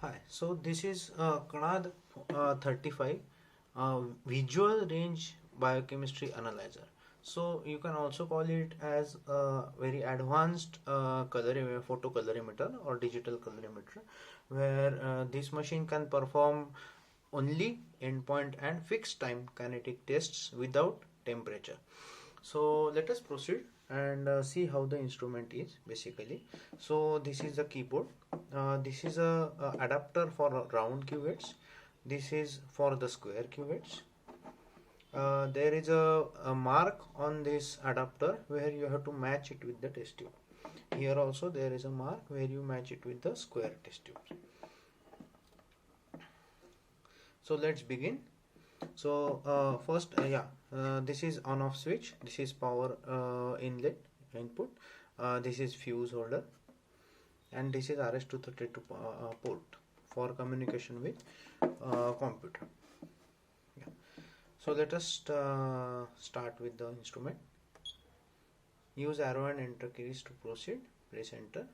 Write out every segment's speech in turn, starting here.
Hi, so this is Kanad 35 visual range biochemistry analyzer. So you can also call it as a very advanced photocolorimeter or digital colorimeter, where this machine can perform only endpoint and fixed time kinetic tests without temperature. So let us proceed and see how the instrument is basically. So this is the keyboard. This is a adapter for round cuvettes. This is for the square cuvettes. There is a mark on this adapter where you have to match it with the test tube. Here also there is a mark where you match it with the square test tube. So let's begin. So first, this is on off switch. This is power inlet input. This is fuse holder, and this is RS-232 port for communication with computer. Yeah. So let us start with the instrument. Use arrow and enter keys to proceed. Press enter.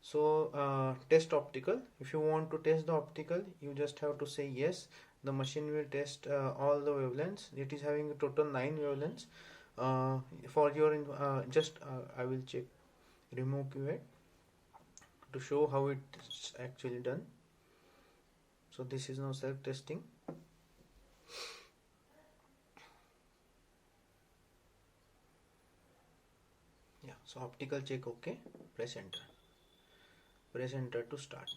So test optical. If you want to test the optical, you just have to say yes. The machine will test all the wavelengths. It is having a total 9 wavelengths. For your I will check remove cuvette to show how it's actually done. So this is now self testing. Yeah, so optical check okay. Press enter. Press enter to start.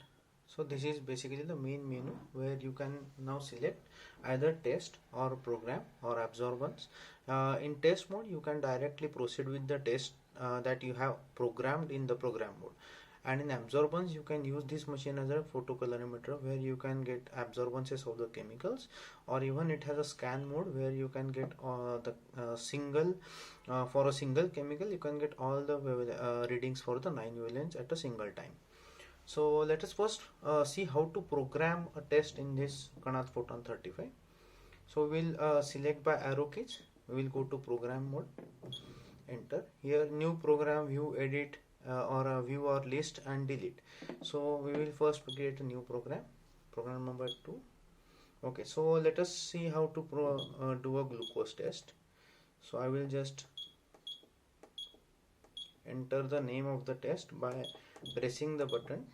So this is basically the main menu where you can now select either test or program or absorbance. In test mode you can directly proceed with the test that you have programmed in the program mode, and in absorbance you can use this machine as a photocolorimeter where you can get absorbances of the chemicals, or even it has a scan mode where you can get the single for a single chemical you can get all the readings for the 9 wavelengths at a single time. So let us first see how to program a test in this Kanath Photon 35. So we will select by arrow keys. We will go to program mode, enter. Here new program, view, edit or view or list and delete. So we will first create a new program number 2. Okay, so let us see how to do a glucose test. So I will just enter the name of the test by pressing the button.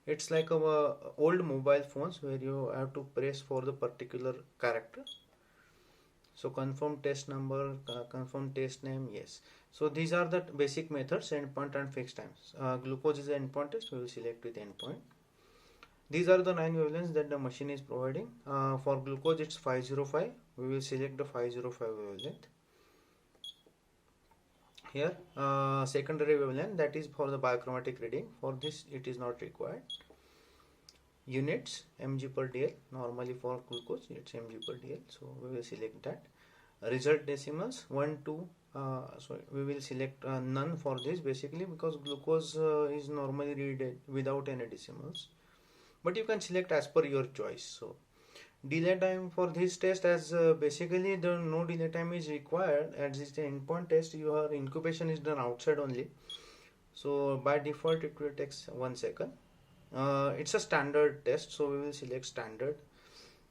It's like our old mobile phones where you have to press for the particular character. So confirm test number, confirm test name, yes. So these are the basic methods: endpoint and fixed times. Glucose is an endpoint test, we will select with endpoint. These are the 9 wavelengths that the machine is providing. For glucose it's 505, we will select the 505 wavelength. Here secondary wavelength, that is for the biochromatic reading. For this it is not required. Units mg per dl, normally for glucose it's mg per dl, so we will select that. Result decimals 1 2, so we will select none for this basically because glucose is normally read without any decimals, but you can select as per your choice. So delay time for this test, as basically the no delay time is required as it's the endpoint test. Your incubation is done outside only, so by default it will take 1 second. It's a standard test, so we will select standard.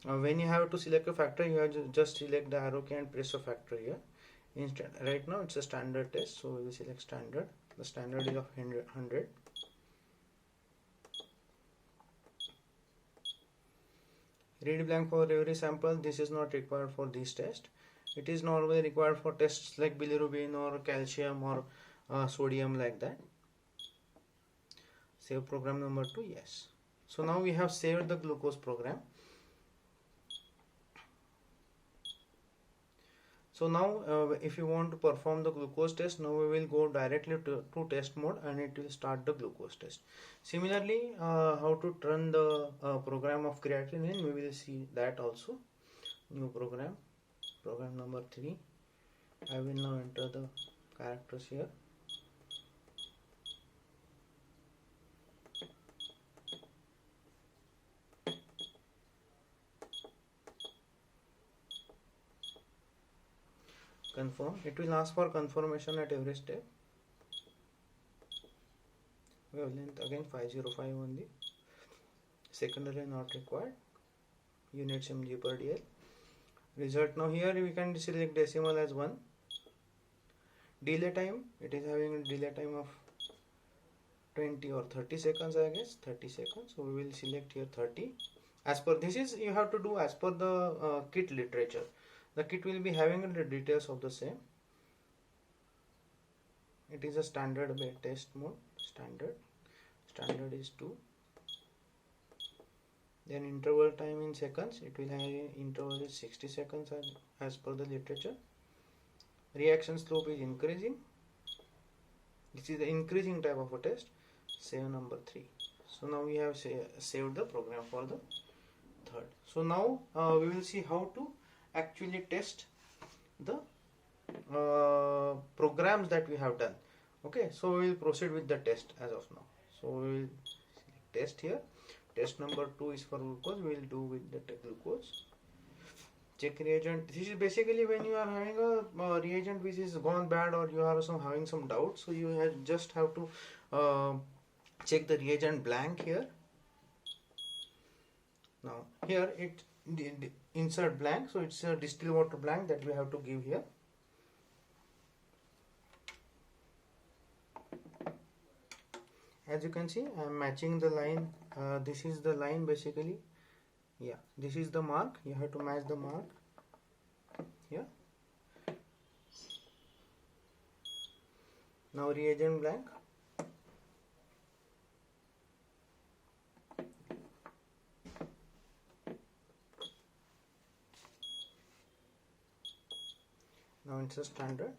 When you have to select a factor, you have to just select the arrow key and press a factor here. Right now it's a standard test, so we will select standard. The standard is of 100. Read blank for every sample. This is not required for this test. It is normally required for tests like bilirubin or calcium or sodium, like that. Save program number 2, yes. So now we have saved the glucose program. So now if you want to perform the glucose test, now we will go directly to test mode and it will start the glucose test. Similarly, how to turn the program of creatinine, we will see that also. New program number 3. I will now enter the characters here. Confirm. It will ask for confirmation at every step. We wavelength again 505 only, secondary not required, units mg per dl. Result, now here we can select decimal as 1. Delay time, it is having a delay time of 20 or 30 seconds, I guess 30 seconds, so we will select here 30. As per this is you have to do as per the kit literature. The kit will be having the details of the same. It is a standard test mode, standard is 2. Then interval time in seconds, it will have interval is 60 seconds as per the literature. Reaction slope is increasing. This is the increasing type of a test. Save number 3. So now we have saved the program for the third. So now we will see how to actually test the programs that we have done. Okay, so we will proceed with the test as of now. So we will select test here. Test number 2 is for glucose. We will do with the glucose. Check reagent. This is basically when you are having a reagent which is gone bad, or you are having some doubts. So you just have to check the reagent blank here. Now here it insert blank, so it's a distilled water blank that we have to give here. As you can see, I am matching the line. This is the line basically. Yeah, this is the mark. You have to match the mark here. Now reagent blank. Now it's a standard.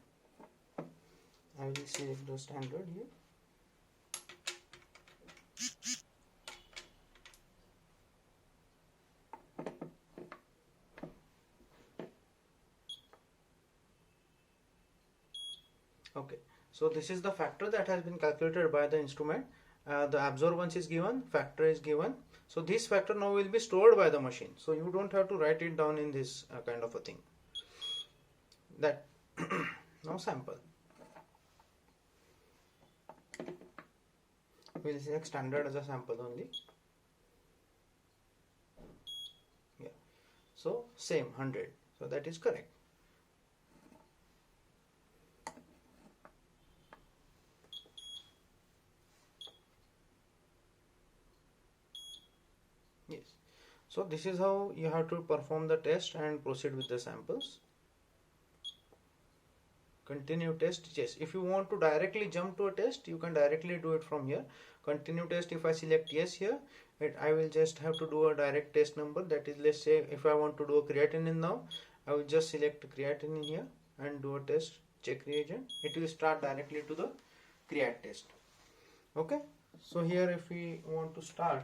I will select the standard here. Okay, so this is the factor that has been calculated by the instrument. The absorbance is given, factor is given. So this factor now will be stored by the machine. So you don't have to write it down in this kind of a thing. That now sample. We'll select standard as a sample only. Yeah. So same 100. So that is correct. Yes. So this is how you have to perform the test and proceed with the samples. Continue test. Yes, if you want to directly jump to a test, you can directly do it from here. Continue test, if I select yes here, I will just have to do a direct test number. That is, let's say if I want to do a creatinine now, I will just select creatinine here and do a test, check reagent. It will start directly to the creat test. Okay, so here if we want to start,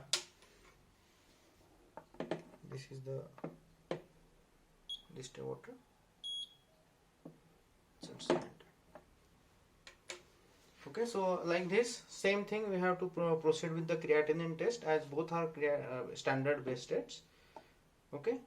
this is the distilled water. Okay, so like this same thing we have to proceed with the creatinine test, as both are standard based tests. Okay,